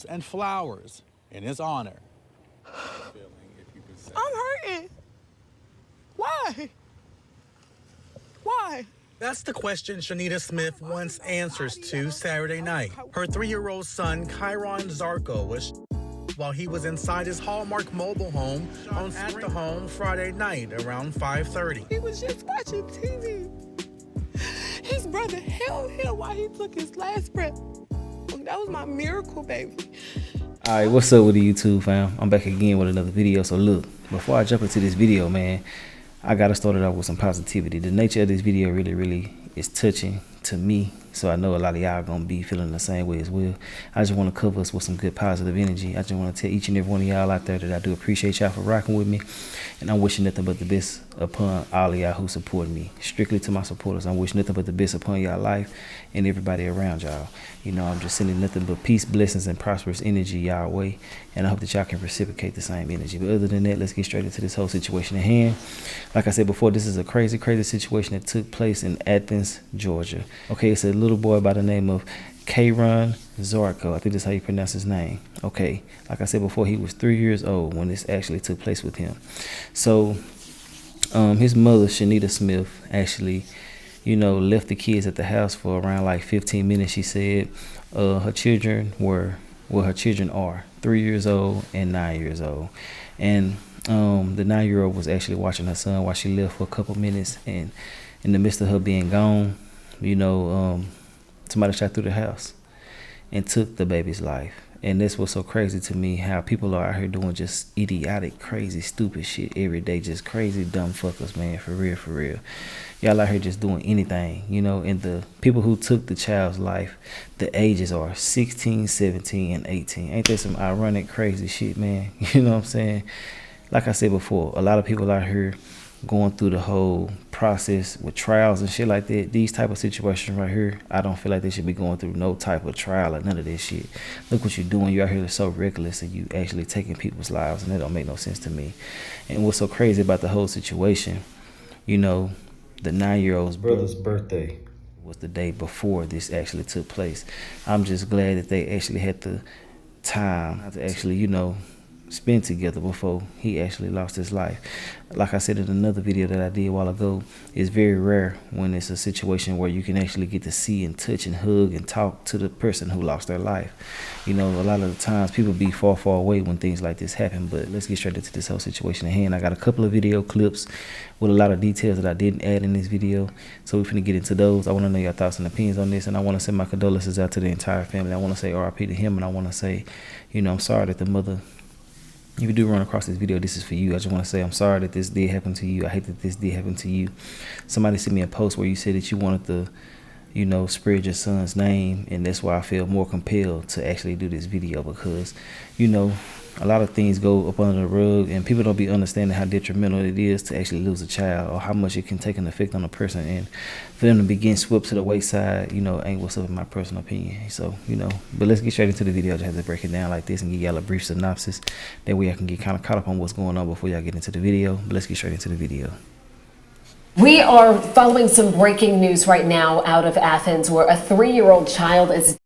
balloons and flowers in his honor. I'm hurting. Why? Why? That's the question Shanita Smith wants answers to Saturday night. Her 3-year-old son, Kyron Zarko, was while he was inside his Hallmark mobile home at the home Friday night around 5:30. He was just watching TV. His brother held him while he took his last breath. That was my miracle, baby. Alright, what's up with the YouTube fam? I'm back again with another video. So look, before I jump into this video, man, I gotta start it off with some positivity. The nature of this video really is touching to me, so I know a lot of y'all gonna be feeling the same way as well. I just want to cover us with some good positive energy. I just want to tell each and every one of y'all out there that I do appreciate y'all for rocking with me, and I'm wishing nothing but the best upon all of y'all who support me. Strictly to my supporters, I'm wishing nothing but the best upon y'all life and everybody around y'all. You know, I'm just sending nothing but peace, blessings, and prosperous energy y'all way, and I hope that y'all can reciprocate the same energy. But other than that, let's get straight into this whole situation at hand. Like I said before, this is a crazy situation that took place in Athens, Georgia. Okay, it's a little boy by the name of Kyron Zarko. I think that's how you pronounce his name. Okay, like I said before, he was 3 years old when this actually took place with him. So his mother, Shanita Smith, actually, you know, left the kids at the house for around like 15 minutes. She said her children are 3 years old and 9 years old. And the 9-year-old was actually watching her son while she left for a couple minutes. And in the midst of her being gone, you know, somebody shot through the house and took the baby's life. And this was so crazy to me, how people are out here doing just idiotic, crazy, stupid shit every day. Just crazy, dumb fuckers, man. For real. Y'all out here just doing anything, you know. And the people who took the child's life, the ages are 16, 17, and 18. Ain't that some ironic, crazy shit, man? You know what I'm saying? Like I said before, a lot of people out here going through the whole process with trials and shit like that. These type of situations right here, I don't feel like they should be going through no type of trial or none of this shit. Look what you're doing. You out here so reckless, and you actually taking people's lives, and that don't make no sense to me. And what's so crazy about the whole situation, you know, the 9-year-old's brother's birthday was the day before this actually took place. I'm just glad that they actually had the time to actually, you know, spend together before he actually lost his life. Like I said in another video that I did a while ago, it's very rare when it's a situation where you can actually get to see and touch and hug and talk to the person who lost their life. You know, a lot of the times people be far away when things like this happen. But let's get straight into this whole situation at hand. I got a couple of video clips with a lot of details that I didn't add in this video, so we're finna get into those. I want to know your thoughts and opinions on this, and I want to send my condolences out to the entire family. I want to say RIP to him, and I want to say, you know, I'm sorry that the mother, if you do run across this video, this is for you. I just want to say I'm sorry that this did happen to you. I hate that this did happen to you. Somebody sent me a post where you said that you wanted to, you know, spread your son's name, and that's why I feel more compelled to actually do this video, because, you know, a lot of things go up under the rug, and people don't be understanding how detrimental it is to actually lose a child, or how much it can take an effect on a person. And for them to be getting swept to the wayside, you know, ain't what's up in my personal opinion. So, you know, but let's get straight into the video. I just have to break it down like this and give y'all a brief synopsis. That way I can get kind of caught up on what's going on before y'all get into the video. But let's get straight into the video. We are following some breaking news right now out of Athens, where a 3-year-old child is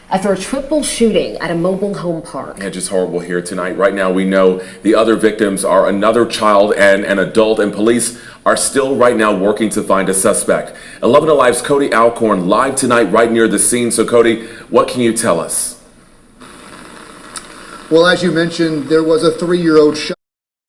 after a triple shooting at a mobile home park. Yeah, just horrible here tonight. Right now, we know the other victims are another child and an adult, and police are still right now working to find a suspect. 11 Alive's Cody Alcorn live tonight right near the scene. So, Cody, what can you tell us? Well, as you mentioned, there was a 3-year-old child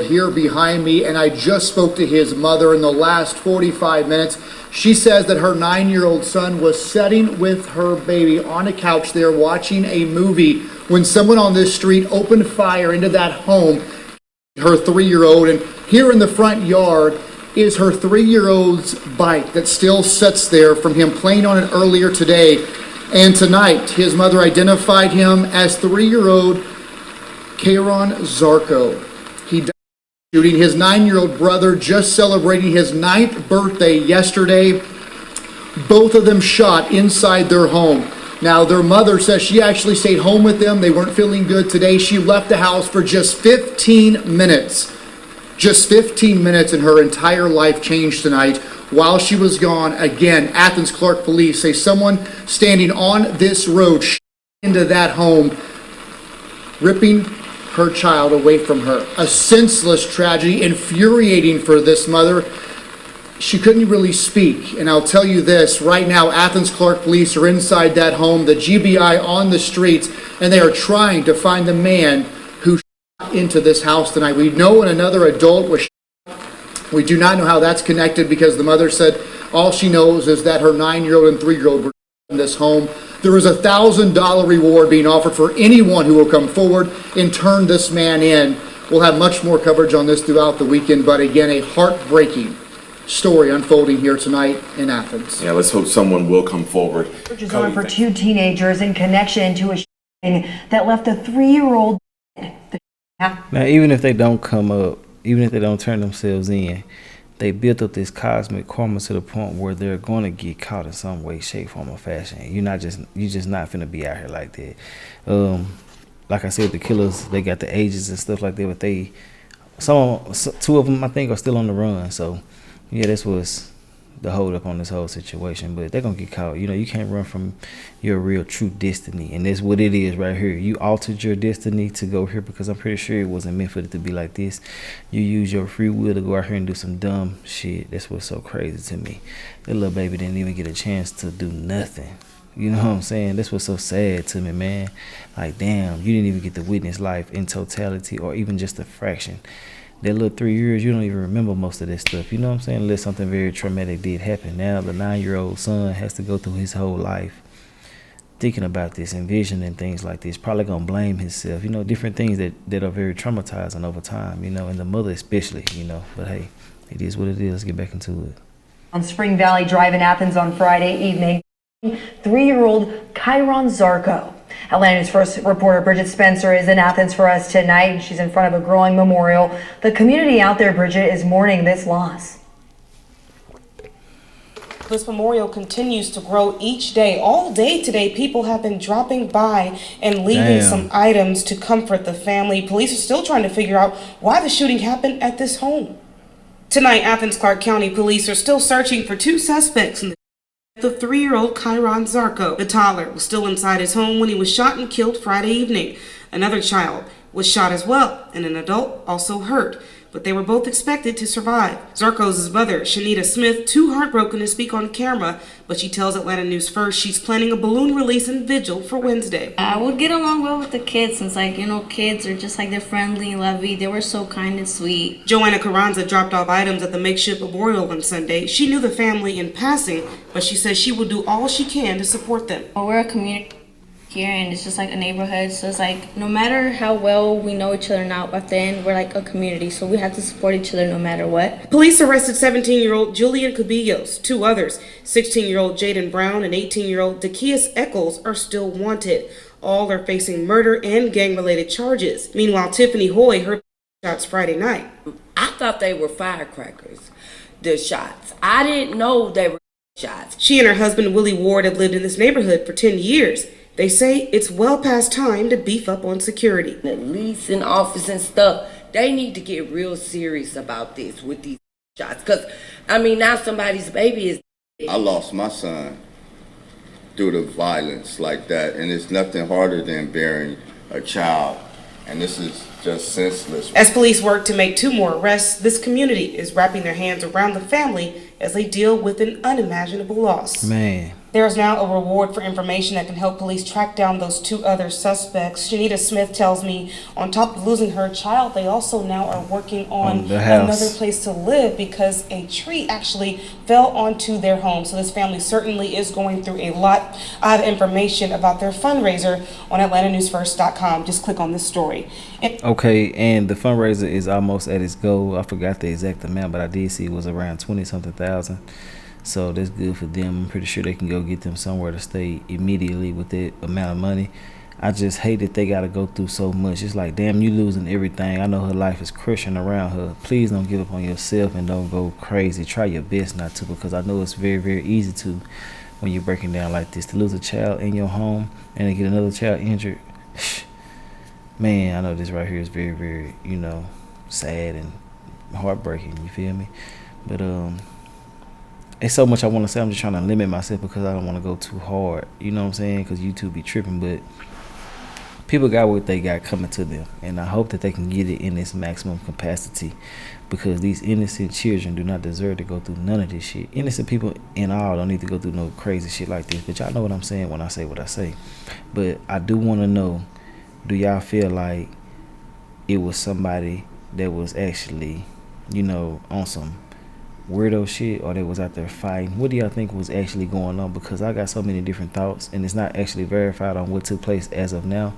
here behind me, and I just spoke to his mother in the last 45 minutes. She says that her 9-year-old son was sitting with her baby on a couch there watching a movie when someone on this street opened fire into that home, her 3-year-old. And here in the front yard is her 3-year-old's bike that still sits there from him playing on it earlier today. And tonight, his mother identified him as 3-year-old Kyron Zarko. He died shooting. His 9-year-old brother just celebrating his 9th birthday yesterday. Both of them shot inside their home. Now, their mother says she actually stayed home with them. They weren't feeling good today. She left the house for just 15 minutes. Just 15 minutes, and her entire life changed tonight. While she was gone, again, Athens Clark police say someone standing on this road shot into that home. ripping her child away from her. A senseless tragedy, infuriating for this mother. She couldn't really speak. And I'll tell you this, right now, Athens Clark police are inside that home, the GBI on the streets, and they are trying to find the man who shot into this house tonight. We know another adult was shot. We do not know how that's connected because the mother said all she knows is that her 9-year-old and 3-year-old were in this home. There is a $1,000 reward being offered for anyone who will come forward and turn this man in. We'll have much more coverage on this throughout the weekend, but again, a heartbreaking story unfolding here tonight in Athens. Yeah, let's hope someone will come forward. Search is on for 2 teenagers in connection to a shooting that left a 3-year-old dead. Now, even if they don't come up, even if they don't turn themselves in, they built up this cosmic karma to the point where they're going to get caught in some way, shape, form, or fashion. You're just not finna be out here like that. Like I said, the killers, they got the ages and stuff like that, but 2 of them I think are still on the run. So yeah, this was the hold up on this whole situation, but they're gonna get caught. You know, you can't run from your real true destiny, and that's what it is right here. You altered your destiny to go here because I'm pretty sure it wasn't meant for it to be like this. You use your free will to go out here and do some dumb shit. That's what's so crazy to me. That little baby didn't even get a chance to do nothing. You know what I'm saying? That's what's so sad to me, man. Like, damn, you didn't even get to witness life in totality or even just a fraction. That little 3 years, you don't even remember most of this stuff. You know what I'm saying? Unless something very traumatic did happen. Now the 9-year-old son has to go through his whole life thinking about this, envisioning things like this, probably gonna blame himself. You know, different things that are very traumatizing over time, you know, and the mother especially, you know. But hey, it is what it is. Let's get back into it. On Spring Valley Drive in Athens on Friday evening, 3-year-old Chiron Zarko. Atlanta's first reporter Bridget Spencer is in Athens for us tonight. She's in front of a growing memorial. The community out there, Bridget, is mourning this loss. This memorial continues to grow each day. All day today, people have been dropping by and leaving some items to comfort the family. Police are still trying to figure out why the shooting happened at this home. Tonight, Athens Clark County police are still searching for 2 suspects in the 3-year-old Chiron Zarko. The toddler was still inside his home when he was shot and killed Friday evening. Another child was shot as well, and an adult also hurt, but they were both expected to survive. Zarko's mother, Shanita Smith, too heartbroken to speak on camera, but she tells Atlanta News First she's planning a balloon release and vigil for Wednesday. I would get along well with the kids since, like, you know, kids are just like, they're friendly, lovey. They were so kind and sweet. Joanna Carranza dropped off items at the makeshift memorial on Sunday. She knew the family in passing, but she says she will do all she can to support them. Well, we're a community here, and it's just like a neighborhood, so it's like no matter how well we know each other now, but then we're like a community, so we have to support each other no matter what. Police arrested 17-year-old Julian Cabillos. 2 others, 16-year-old Jaden Brown and 18-year-old Dakias Eccles, are still wanted. All are facing murder and gang-related charges. Meanwhile, Tiffany Hoy heard shots Friday night. I thought they were firecrackers, the shots. I didn't know they were shots. She and her husband Willie Ward have lived in this neighborhood for 10 years. They say it's well past time to beef up on security. The leasing office and stuff, they need to get real serious about this with these shots. Because, I mean, now somebody's baby is dead. I lost my son due to violence like that, and it's nothing harder than burying a child. And this is just senseless. As police work to make 2 more arrests, this community is wrapping their hands around the family as they deal with an unimaginable loss. Man. There is now a reward for information that can help police track down those 2 other suspects. Shanita Smith tells me on top of losing her child, they also now are working on another place to live because a tree actually fell onto their home. So this family certainly is going through a lot of information about their fundraiser on AtlantaNewsFirst.com. Just click on this story. Okay, and the fundraiser is almost at its goal. I forgot the exact amount, but I did see it was around 20-something thousand. So that's good for them. I'm pretty sure they can go get them somewhere to stay immediately with that amount of money. I just hate that they got to go through so much. It's like, damn, you losing everything. I know her life is crushing around her. Please don't give up on yourself and don't go crazy. Try your best not to, because I know it's very, very easy to when you're breaking down like this. To lose a child in your home and to get another child injured. Man, I know this right here is very, very, you know, sad and heartbreaking. You feel me? But, it's so much I want to say. I'm just trying to limit myself because I don't want to go too hard. You know what I'm saying? Because YouTube be tripping. But people got what they got coming to them, and I hope that they can get it in its maximum capacity, because these innocent children do not deserve to go through none of this shit. Innocent people in all don't need to go through no crazy shit like this, but y'all know what I'm saying when I say what I say. But I do want to know, do y'all feel like it was somebody that was actually, you know, on some weirdo shit, or they was out there fighting? What do y'all think was actually going on? Because I got so many different thoughts, and it's not actually verified on what took place as of now,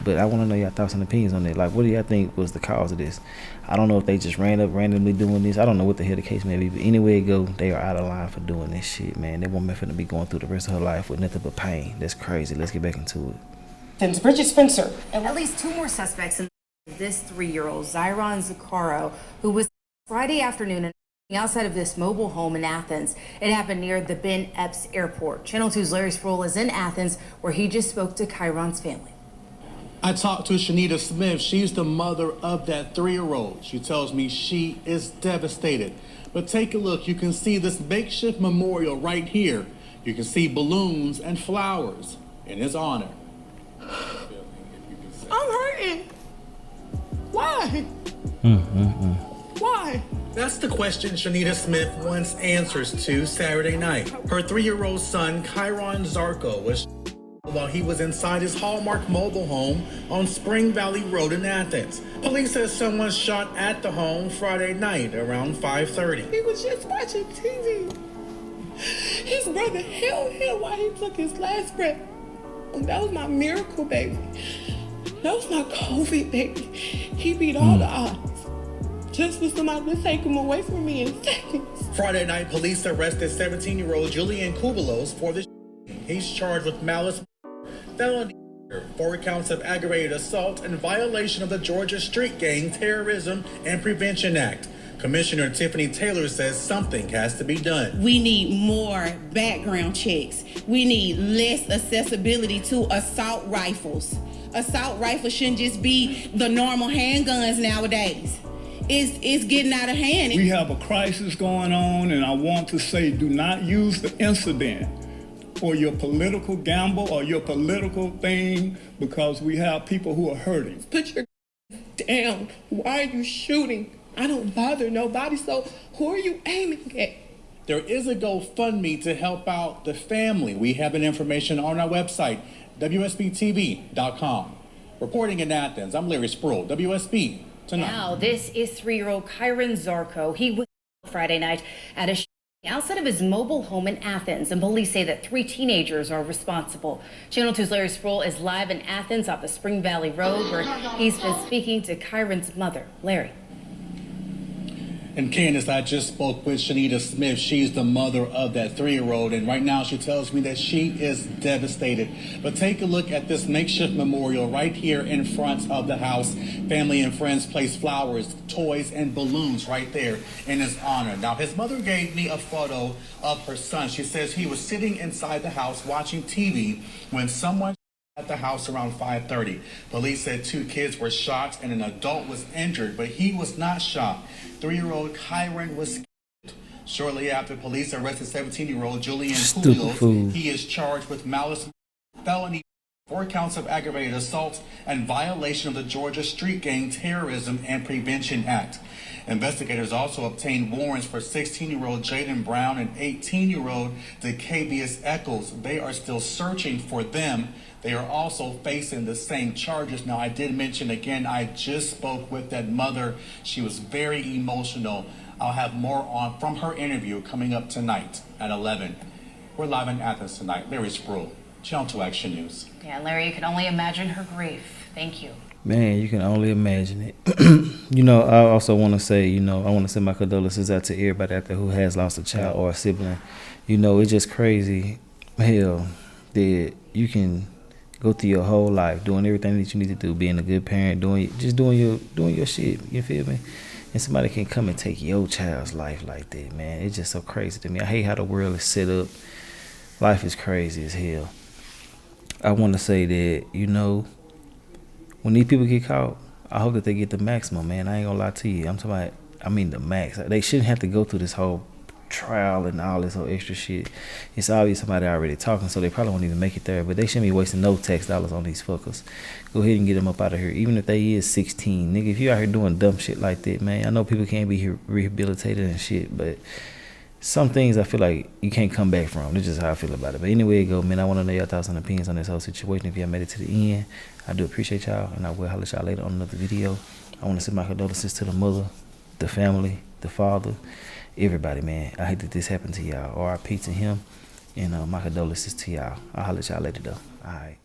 but I want to know y'all thoughts and opinions on it. Like, what do y'all think was the cause of this? I don't know if they just ran up randomly doing this. I don't know what the hell the case may be, but anyway it go, they are out of line for doing this shit, man. That woman finna be going through the rest of her life with nothing but pain. That's crazy. Let's get back into it. Since Bridget Spencer. At least 2 more suspects in this 3-year-old, Zyron Zaccaro, who was Friday afternoon outside of this mobile home in Athens. It happened near the Ben Epps Airport. Channel 2's Larry Sproul is in Athens, where he just spoke to Chiron's family. I talked to Shanita Smith. She's the mother of that 3-year-old. She tells me she is devastated. But take a look. You can see this makeshift memorial right here. You can see balloons and flowers in his honor. I'm hurting. Why? Why? That's the question Shanita Smith wants answers to Saturday night. Her 3-year-old son, Chiron Zarco, was while he was inside his Hallmark mobile home on Spring Valley Road in Athens. Police says someone shot at the home Friday night around 5:30. He was just watching TV. His brother held him while he took his last breath. That was my miracle baby. That was my COVID baby. He beat all the odds. Just for somebody to take him away from me in seconds. Friday night, police arrested 17-year-old Julian Kubelos for the He's charged with malice, felony, 4 counts of aggravated assault and violation of the Georgia Street Gang Terrorism and Prevention Act. Commissioner Tiffany Taylor says something has to be done. We need more background checks. We need less accessibility to assault rifles. Assault rifles shouldn't just be the normal handguns nowadays. It's getting out of hand. We have a crisis going on, and I want to say, do not use the incident for your political gamble or your political thing, because we have people who are hurting. Put your down. Why are you shooting? I don't bother nobody, so who are you aiming at? There is a GoFundMe to help out the family. We have that information on our website, WSBTV.com. Reporting in Athens, I'm Larry Sproul, WSB Tonight. Now, this is 3-year-old Chiron Zarco. He was Friday night at a outside of his mobile home in Athens, and police say that 3 teenagers are responsible. Channel 2's Larry Sproul is live in Athens off the Spring Valley Road, where he's been speaking to Chiron's mother. Larry. And Candace, I just spoke with Shanita Smith. She's the mother of that 3-year-old, and right now she tells me that she is devastated. But take a look at this makeshift memorial right here in front of the house. Family and friends placed flowers, toys, and balloons right there in his honor. Now, his mother gave me a photo of her son. She says he was sitting inside the house watching TV when someone at the house around 5:30. Police said 2 kids were shot and an adult was injured, but he was not shot. 3-year-old Chiron was killed. Shortly after, police arrested 17-year-old Julian Kubelos. He is charged with malice, felony, 4 counts of aggravated assault and violation of the Georgia Street Gang Terrorism and Prevention Act. Investigators also obtained warrants for 16-year-old Jaden Brown and 18-year-old DeCavius Eccles. They are still searching for them. They are also facing the same charges. Now, I did mention again, I just spoke with that mother. She was very emotional. I'll have more on from her interview coming up tonight at 11. We're live in Athens tonight. Larry Sproul, Channel 2 Action News. Yeah, Larry, you can only imagine her grief. Thank you. Man, you can only imagine it. You know, I also want to say, you know, I want to send my condolences out to everybody out there who has lost a child or a sibling. You know, it's just crazy, hell, that you can go through your whole life doing everything that you need to do, being a good parent, doing your shit. You feel me? And somebody can come and take your child's life like that, man. It's just so crazy to me. I hate how the world is set up. Life is crazy as hell. I want to say that, you know, when these people get caught, I hope that they get the maximum, man. I ain't gonna lie to you. I mean the max. They shouldn't have to go through this whole trial and all this whole extra shit. It's obvious somebody already talking, so they probably won't even make it there. But they shouldn't be wasting no tax dollars on these fuckers. Go ahead and get them up out of here, even if they is 16. Nigga, if you out here doing dumb shit like that, man, I know people can't be rehabilitated and shit, but some things I feel like you can't come back from. That's just how I feel about it. But anyway it go, man, I want to know your thoughts and opinions on this whole situation. If y'all made it to the end, I do appreciate y'all, and I will holler at y'all later on another video. I want to send my condolences to the mother, the family, the father, everybody, man. I hate that this happened to y'all. RIP to him, and my condolences to y'all. I'll holler at y'all later, though. All right.